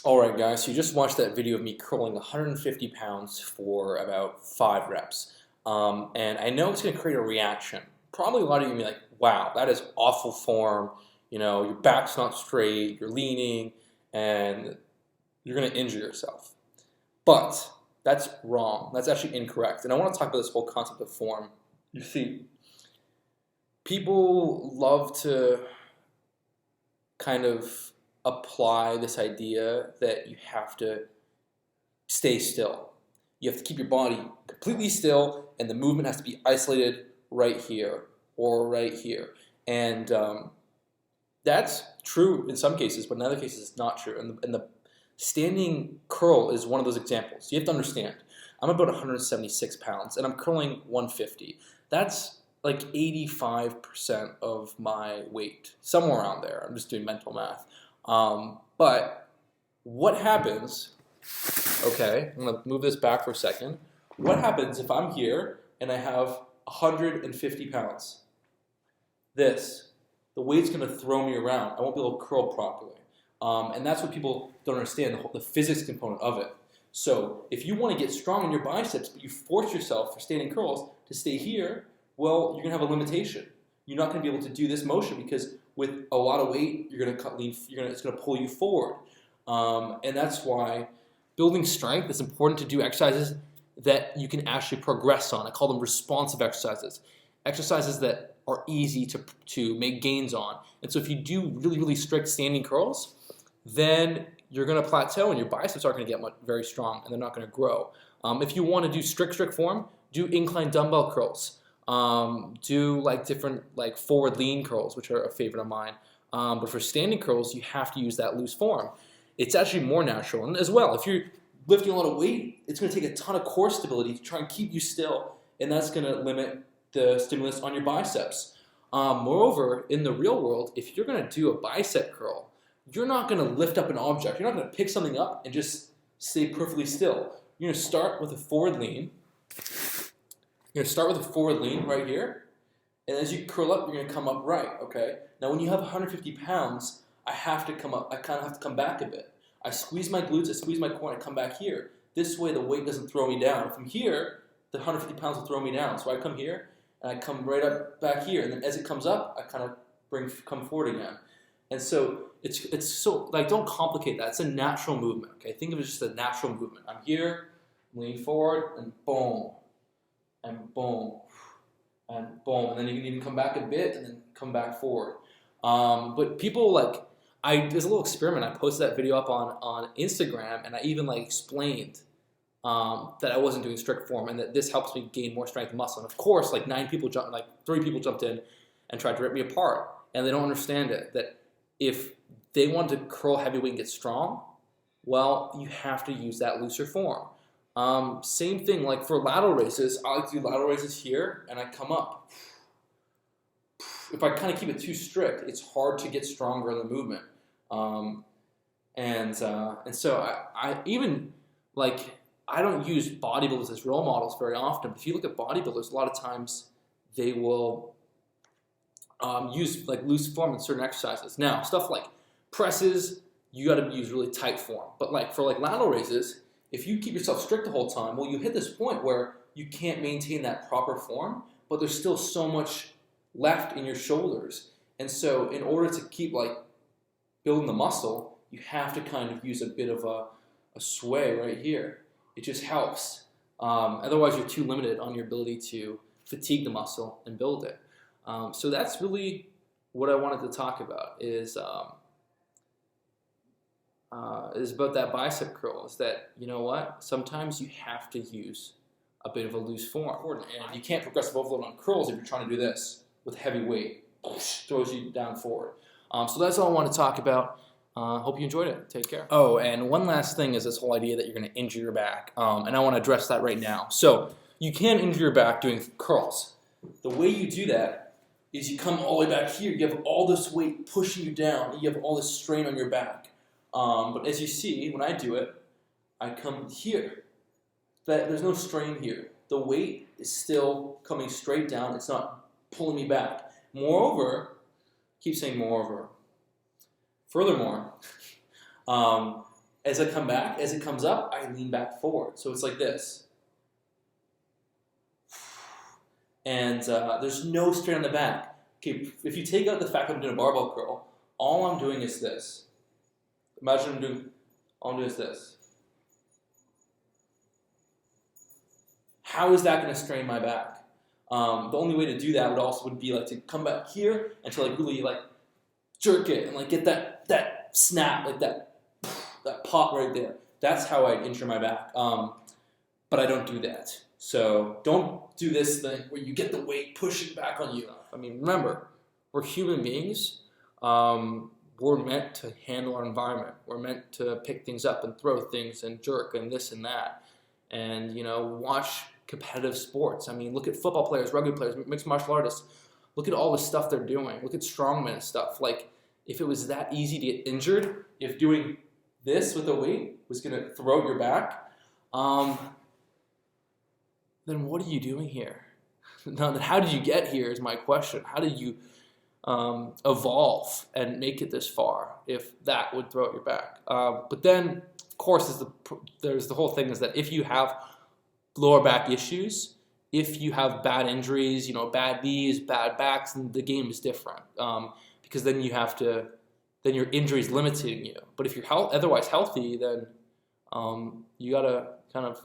Alright guys, so you just watched that video of me curling 150 pounds for about 5 reps. And I know it's going to create a reaction. Probably a lot of you will be like, wow, that is awful form. You know, your back's not straight, you're leaning, and you're going to injure yourself. But that's wrong. That's actually incorrect. And I want to talk about this whole concept of form. You see, people love to kind of apply this idea that you have to stay still. You have to keep your body completely still, and the movement has to be isolated right here or right here. And that's true in some cases, but in other cases it's not true. And the standing curl is one of those examples. You have to understand, I'm about 176 pounds, and I'm curling 150. That's like 85% of my weight, somewhere around there. I'm just doing mental math. But what happens, okay, I'm going to move this back for a second. What happens if I'm here and I have 150 pounds? The weight's going to throw me around. I won't be able to curl properly. And that's what people don't understand, the physics component of it. So if you want to get strong in your biceps, but you force yourself for standing curls to stay here, well, you're going to have a limitation. You're not going to be able to do this motion because with a lot of weight, you're going to it's going to pull you forward. And that's why building strength is important to do exercises that you can actually progress on. I call them responsive exercises. Exercises that are easy to make gains on. And so if you do really, really strict standing curls, then you're going to plateau and your biceps aren't going to get very strong and they're not going to grow. If you want to do strict form, do incline dumbbell curls. Do like different forward lean curls, which are a favorite of mine. But for standing curls, you have to use that loose form. It's actually more natural. And as well, if you're lifting a lot of weight, it's going to take a ton of core stability to try and keep you still, and that's going to limit the stimulus on your biceps. Moreover, in the real world, if you're going to do a bicep curl, you're not going to lift up an object. You're not going to pick something up and just stay perfectly still. You're going to start with a forward lean. You're going to start with a forward lean right here, and as you curl up, you're going to come up right, okay? Now, when you have 150 pounds, I have to come up. I kind of have to come back a bit. I squeeze my glutes, I squeeze my core, and I come back here. This way, the weight doesn't throw me down. From here, the 150 pounds will throw me down. So I come here, and I come right up back here, and then as it comes up, I kind of come forward again. And so it's so, don't complicate that. It's a natural movement, okay? Think of it as just a natural movement. I'm here, lean forward, and boom. And boom, and boom, and then you can even come back a bit and then come back forward. But people there's a little experiment. I posted that video up on Instagram, and I even explained that I wasn't doing strict form and that this helps me gain more strength and muscle. And of course, 3 people jumped in and tried to rip me apart, and they don't understand it. That if they want to curl heavyweight and get strong, well, you have to use that looser form. Same thing, for lateral raises, I like to do lateral raises here, and I come up. If I kind of keep it too strict, it's hard to get stronger in the movement. And so I even, I don't use bodybuilders as role models very often, but if you look at bodybuilders, a lot of times they will use loose form in certain exercises. Now, stuff like presses, you got to use really tight form. But for lateral raises, if you keep yourself strict the whole time, well, you hit this point where you can't maintain that proper form, but there's still so much left in your shoulders. And so in order to keep building the muscle, you have to kind of use a bit of a sway right here. It just helps. Otherwise, you're too limited on your ability to fatigue the muscle and build it. So that's really what I wanted to talk about is about that bicep curl, is that, you know what, sometimes you have to use a bit of a loose form. And you can't progressive overload on curls if you're trying to do this with heavy weight. Throws you down forward. So that's all I want to talk about. Hope you enjoyed it. Take care. Oh, and one last thing is this whole idea that you're going to injure your back. And I want to address that right now. So you can injure your back doing curls. The way you do that is you come all the way back here. You have all this weight pushing you down. You have all this strain on your back. But as you see, when I do it, I come here. There's no strain here. The weight is still coming straight down. It's not pulling me back. Moreover, keep saying moreover. Furthermore, as I come back, as it comes up, I lean back forward. So it's like this. And there's no strain on the back. Okay, if you take out the fact that I'm doing a barbell curl, all I'm doing is this. Imagine all I'm doing is this. How is that going to strain my back? The only way to do that would be like to come back here and to like really like jerk it and like get that snap, like that pop right there. That's how I injure my back. But I don't do that. So don't do this thing where you get the weight pushing back on you. I mean, remember, we're human beings. We're meant to handle our environment. We're meant to pick things up and throw things and jerk and this and that. And, watch competitive sports. I mean, look at football players, rugby players, mixed martial artists. Look at all the stuff they're doing. Look at strongman stuff. Like, if it was that easy to get injured, if doing this with a weight was going to throw your back, then what are you doing here? Now, how did you get here is my question. How did you evolve and make it this far if that would throw at your back? But then, of course, there's the whole thing is that if you have lower back issues, if you have bad injuries, bad knees, bad backs, then the game is different. Because then then your injury is limiting you. But if you're otherwise healthy, then you gotta kind of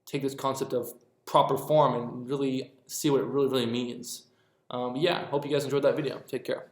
take this concept of proper form and really see what it really, really means. But yeah, hope you guys enjoyed that video. Take care.